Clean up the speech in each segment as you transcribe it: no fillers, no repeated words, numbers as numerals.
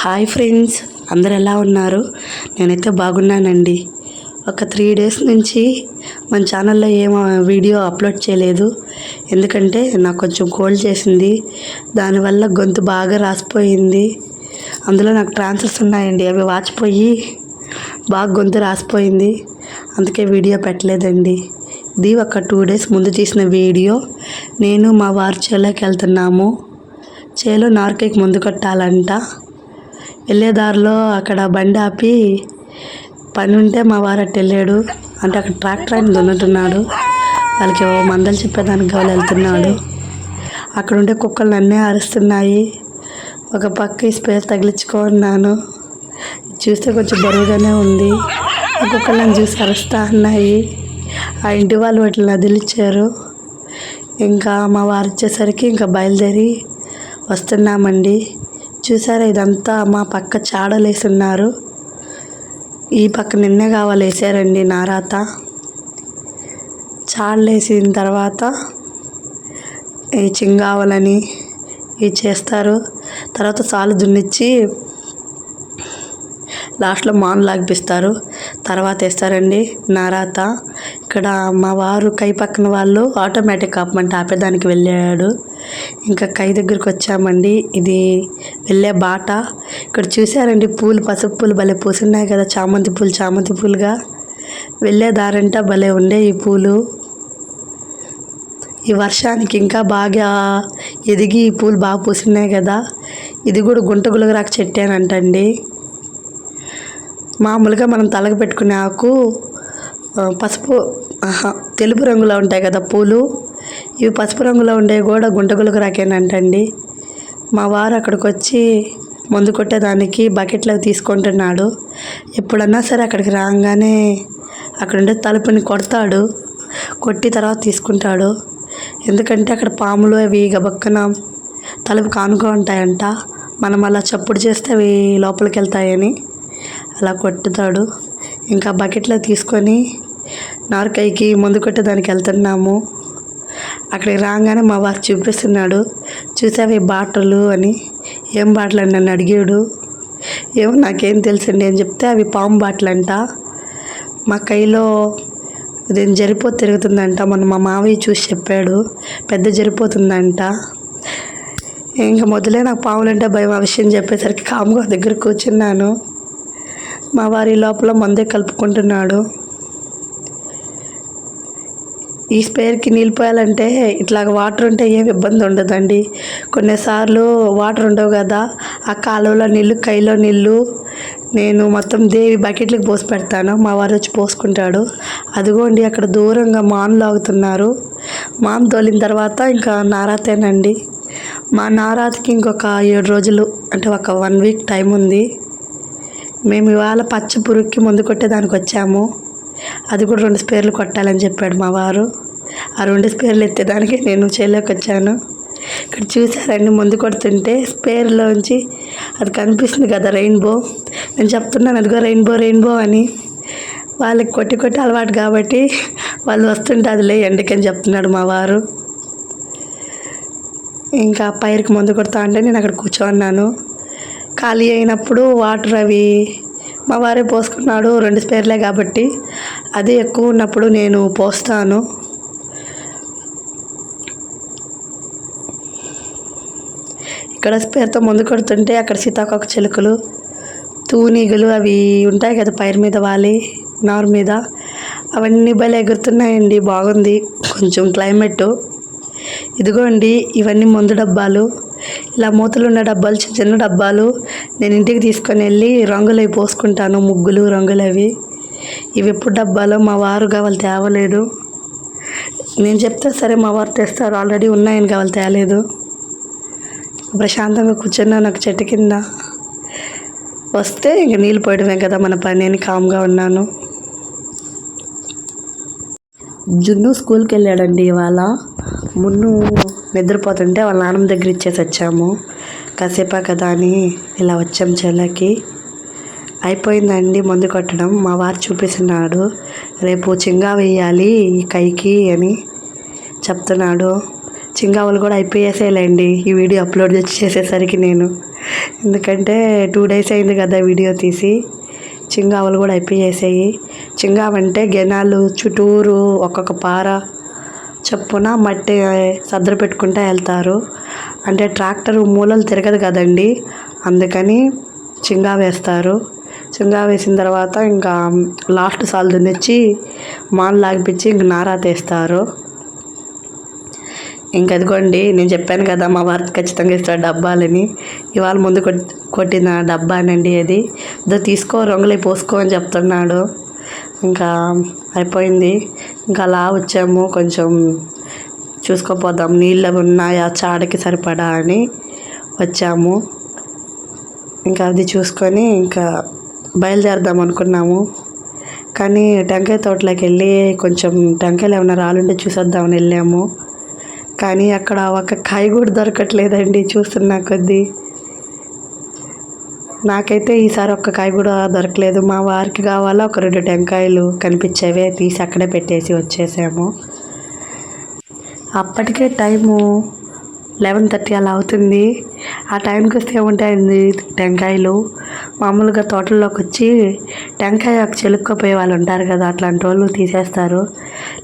Hi friends, అందరు ఎలా ఉన్నారు? నేనైతే బాగున్నానండి. ఒక 3 డేస్ నుంచి మన ఛానల్లో వీడియో అప్లోడ్ చేయలేదు. ఎందుకంటే నాకు కొంచెం కోల్డ్ చేసింది. దానివల్ల గొంతు బాగా రాసిపోయింది. అందులో నాకు ట్రాన్స్ఫర్స్ ఉన్నాయండి, అవి వాచిపోయి బాగా గొంతు రాసిపోయింది. అందుకే వీడియో పెట్టలేదండి. ఇది ఒక 2 డేస్ ముందు తీసిన వీడియో. నేను మా వారి చేలోకి వెళ్తున్నాము. చేలో నార్కేకి ముందు కొట్టాలంట. వెళ్ళే దారిలో అక్కడ బండి ఆపి పని ఉంటే మా వారు అట్టు వెళ్ళాడు. అంటే అక్కడ ట్రాక్టర్ అని దున్నుతున్నాడు. వాళ్ళకి మందలు చెప్పేదానికి వాళ్ళు వెళ్తున్నాడు. అక్కడ ఉండే కుక్కలు నన్నే అరుస్తున్నాయి. ఒక పక్క ఈ స్పేర్ తగిలించుకున్నాను. చూస్తే కొంచెం బరువుగానే ఉంది. ఆ కుక్కలు నన్ను చూసి అరుస్తూ ఉన్నాయి. ఆ ఇంటి వాళ్ళు వాటిని వదిలిచ్చారు. ఇంకా మా వారు వచ్చేసరికి ఇంకా బయలుదేరి వస్తున్నామండి. చూసారా, ఇదంతా మా పక్క చాడలు వేసున్నారు. ఈ పక్క నిన్నే కావాలి వేసారండి నారాత. చాడలు వేసిన తర్వాత ఈ చింగావలని ఇవి చేస్తారు. తర్వాత సాలు దున్నిచ్చి లాస్ట్లో మాను లాగిపిస్తారు. తర్వాత వేస్తారండి నారాత. ఇక్కడ మా వారు కై పక్కన వాళ్ళు ఆటోమేటిక్ ఆపమంటే ఆపేదానికి వెళ్ళాడు. ఇంకా కై దగ్గరికి వచ్చామండి. ఇది వెళ్ళే బాట. ఇక్కడ చూసారండి, పూలు, పసుపు పూలు భలే పూసున్నాయి కదా, చామంతి పూలుగా. వెళ్ళే దారంట భలే ఉండే ఈ పూలు. ఈ వర్షానికి ఇంకా బాగా ఎదిగి ఈ పూలు బాగా పూసున్నాయి కదా. ఇది కూడా గుంట గులగరాకు చెట్టేనంటండి. మామూలుగా మనం తలకు పెట్టుకునే ఆకు పసుపు తెలుపు రంగులో ఉంటాయి కదా పూలు. ఇవి పసుపు రంగులో ఉండేవి కూడా గుంటగులకు రాకేనంటండి. మా వారు అక్కడికి వచ్చి మందు కొట్టేదానికి బకెట్లో తీసుకుంటున్నాడు. ఎప్పుడన్నా సరే అక్కడికి రాగానే అక్కడ ఉండే తలుపుని కొడతాడు. కొట్టి తర్వాత తీసుకుంటాడు. ఎందుకంటే అక్కడ పాములు అవి గబక్కన తలుపు కానుకో ఉంటాయంట. మనం అలా చప్పుడు చేస్తే అవి లోపలికి వెళ్తాయని అలా కొట్టుతాడు. ఇంకా బకెట్లో తీసుకొని నార్కైకి ముందు కొట్టేదానికి వెళ్తున్నాము. అక్కడికి రాగానే మా వారు చూపిస్తున్నాడు. చూసావి బాటలు అని. ఏం బాటలు అని నన్ను అడిగాడు. ఏమో నాకేం తెలుసండి అని చెప్తే అవి పాము బాటలు అంట. మా కైలో ఇదేం జరిపోతు తిరుగుతుందంట. మా మావయ్య చూసి చెప్పాడు, పెద్ద జరిపోతుందంట. ఇంకా మొదలే నాకు పాములంటే భయం. ఆ విషయం చెప్పేసరికి కాముగా దగ్గర కూర్చున్నాను. మా వారి లోపల మందే కలుపుకుంటున్నాడు. ఈ స్పేర్కి నీళ్ళు పోయాలంటే ఇట్లాగ వాటర్ ఉంటే ఏం ఇబ్బంది ఉండదండి. కొన్నిసార్లు వాటర్ ఉండవు కదా, ఆ కాలువలో నీళ్ళు, కైలో నీళ్ళు నేను మొత్తం దేవి బకెట్లకు పోసి పెడతాను. మా వారు వచ్చి పోసుకుంటాడు. అదిగోండి అక్కడ దూరంగా మాను లాగుతున్నారు. మాను తోలిన తర్వాత ఇంకా నారాతేనండి. మా నారాతకి ఇంకొక 7 రోజులు, అంటే ఒక 1 వీక్ టైం ఉంది. మేము ఇవాళ పచ్చ పురుగుకి ముందు కొట్టేదానికి వచ్చాము. అది కూడా 2 స్పేర్లు కొట్టాలని చెప్పాడు మా వారు. ఆ 2 స్పేర్లు ఎత్తేదానికి నేను చేలోకి వచ్చాను. ఇక్కడ చూసారండి, ముందు కొడుతుంటే స్పేర్లోంచి అది కనిపిస్తుంది కదా రెయిన్బో. నేను చెప్తున్నాను అదిగో రెయిన్బో అని. వాళ్ళకి కొట్టి అలవాటు కాబట్టి వాళ్ళు వస్తుంటే అదిలే ఎండకని చెప్తున్నాడు మా వారు. ఇంకా పైరుకి ముందు కొడతా అంటే నేను అక్కడ కూర్చోన్నాను. ఖాళీ అయినప్పుడు వాటర్ అవి మా వారే పోసుకున్నాడు. 2 స్పేర్లే కాబట్టి అది ఎక్కువ ఉన్నప్పుడు నేను పోస్తాను. ఇక్కడ స్పేర్తో ముందు కొడుతుంటే అక్కడ సీతాకోక చిలుకలు, తూనీగలు అవి ఉంటాయి కదా పైరు మీద వాలి నారు మీద, అవన్నీ భలే ఎగురుతున్నాయండి. బాగుంది కొంచెం క్లైమేట్. ఇదిగోండి ఇవన్నీ మందు డబ్బాలు. ఇలా మూతలు ఉన్న డబ్బాలు, చిన్న డబ్బాలు నేను ఇంటికి తీసుకొని వెళ్ళి రంగులు అవి పోసుకుంటాను. ముగ్గులు, రంగులు అవి. ఇవి ఎప్పుడు డబ్బాలో మా వారు కావాలి తేవలేదు. నేను చెప్తే సరే మా వారు తెస్తారు. ఆల్రెడీ ఉన్నాయని కావాలి తేలేదు. ప్రశాంతంగా కూర్చున్నాను ఒక చెట్టు కింద. వస్తే ఇంక నీళ్ళు పోయడమే కదా మన పని అని కామ్గా ఉన్నాను. జున్ను స్కూల్కి వెళ్ళాడండి ఇవాళ. మున్ను నిద్రపోతుంటే వాళ్ళ నాన్నమ్మ దగ్గర ఇచ్చేసి వచ్చాము. కాసేపా కదా అని ఇలా వచ్చాము చెల్లకి. అయిపోయిందండి మందు కొట్టడం. మా వారు చూపిస్తున్నాడు, రేపు చింగా వేయాలి ఈ కైకి అని చెప్తున్నాడు. చింగావులు కూడా అయిపోయేసేలేండి ఈ వీడియో అప్లోడ్ చేసేసరికి. నేను ఎందుకంటే 2 డేస్ అయింది కదా వీడియో తీసి. చింగావులు కూడా అయిపోయేసాయి. చింగావంటే గెనాలు చుట్టూరు ఒక్కొక్క పార చొప్పున మట్టి సర్దులు పెట్టుకుంటూ వెళ్తారు. అంటే ట్రాక్టర్ మూలలు తిరగదు కదండి, అందుకని చింగా వేస్తారు. చింగా వేసిన తర్వాత ఇంకా లాస్ట్ సాలు దున్నిచ్చి మాలు లాగిపించి ఇంక నారా తీస్తారు. ఇంక అదిగోండి, నేను చెప్పాను కదా మా వారికి ఖచ్చితంగా ఇస్తాడు డబ్బాలని. ఇవాళ ముందు కొట్టిన డబ్బానండి అది. తీసుకో రంగులే పోసుకో అని చెప్తున్నాడు. ఇంకా అయిపోయింది. ఇంకా అలా వచ్చాము, కొంచెం చూసుకోపోదాం నీళ్ళు ఉన్నాయా చాడకి సరిపడా అని వచ్చాము. ఇంకా అది చూసుకొని ఇంకా బయలుదేరదాం అనుకున్నాము. కానీ టెంకాయ తోటలోకి వెళ్ళి కొంచెం టెంకాయలు ఏమైనా రాలుంటే చూసేద్దామని వెళ్ళాము. కానీ అక్కడ ఒక కాయ కూడా దొరకట్లేదండి చూస్తున్నా కొద్దీ. నాకైతే ఈసారి ఒక్క కాయ కూడా దొరకలేదు. మా వారికి కావాలా ఒక 2 టెంకాయలు కనిపించేవే తీసి అక్కడే పెట్టేసి వచ్చేసాము. అప్పటికే టైము 11:30 అలా అవుతుంది. ఆ టైంకి వస్తే ఏముంటాయండి టెంకాయలు. మామూలుగా తోటల్లోకి వచ్చి టెంకాయ చెలుక్కపోయే వాళ్ళు ఉంటారు కదా, అట్లాంటి వాళ్ళు తీసేస్తారు.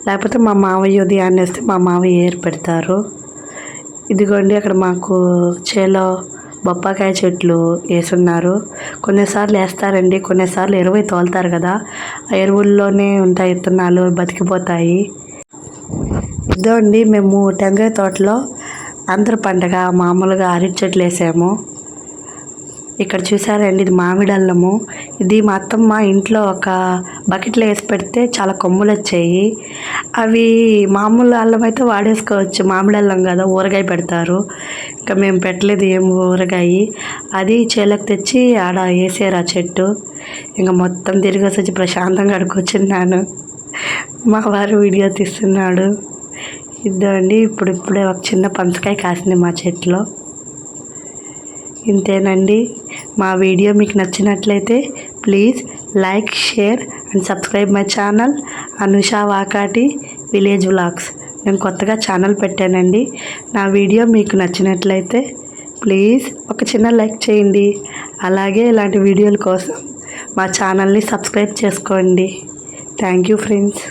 లేకపోతే మా మావయ్య ఉదయాన్నే వస్తే మా మావయ్య ఏరు పెడతారు. ఇదిగోండి అక్కడ మాకు చేలో బొప్పాకాయ చెట్లు వేసున్నారు. కొన్నిసార్లు వేస్తారండి, కొన్నిసార్లు ఎరువు తోలుతారు కదా, ఆ ఎరువుల్లోనే ఉంటాయి విత్తనాలు, బతికిపోతాయి. ఇదో అండి మేము టెంకాయ తోటలో అంతర పంటగా మామూలుగా అరటి చెట్లు వేసాము. ఇక్కడ చూసారండి, ఇది మామిడి అల్లము. ఇది మా అత్తమ్మ ఇంట్లో ఒక బకెట్లో వేసి పెడితే చాలా కొమ్ములు వచ్చాయి. అవి మామూలు అల్లం అయితే వాడేసుకోవచ్చు, మామిడి అల్లం కదా ఊరగాయ పెడతారు. ఇంకా మేము పెట్టలేదు ఏం ఊరగాయ. అది చేలకు తెచ్చి ఆడ వేసారు ఆ చెట్టు. ఇంకా మొత్తం తిరిగి వచ్చి ప్రశాంతంగా కూర్చున్నాను. మా వారు వీడియో తీస్తున్నాడు. ఇద్దండి ఇప్పుడే ఒక చిన్న పనసకాయ కాసింది మా చెట్లో. ఇంతేనండి. మా వీడియో మీకు నచ్చినట్లయితే please like, share and subscribe my channel Anusha Vakati village vlogs. నేను కొత్తగా ఛానల్ పెట్టానండి. నా వీడియో మీకు నచ్చినట్లయితే ప్లీజ్ ఒక చిన్న లైక్ చేయండి. అలాగే ఇలాంటి వీడియోల కోసం మా ఛానల్ని సబ్స్క్రైబ్ చేసుకోండి. Thank you friends.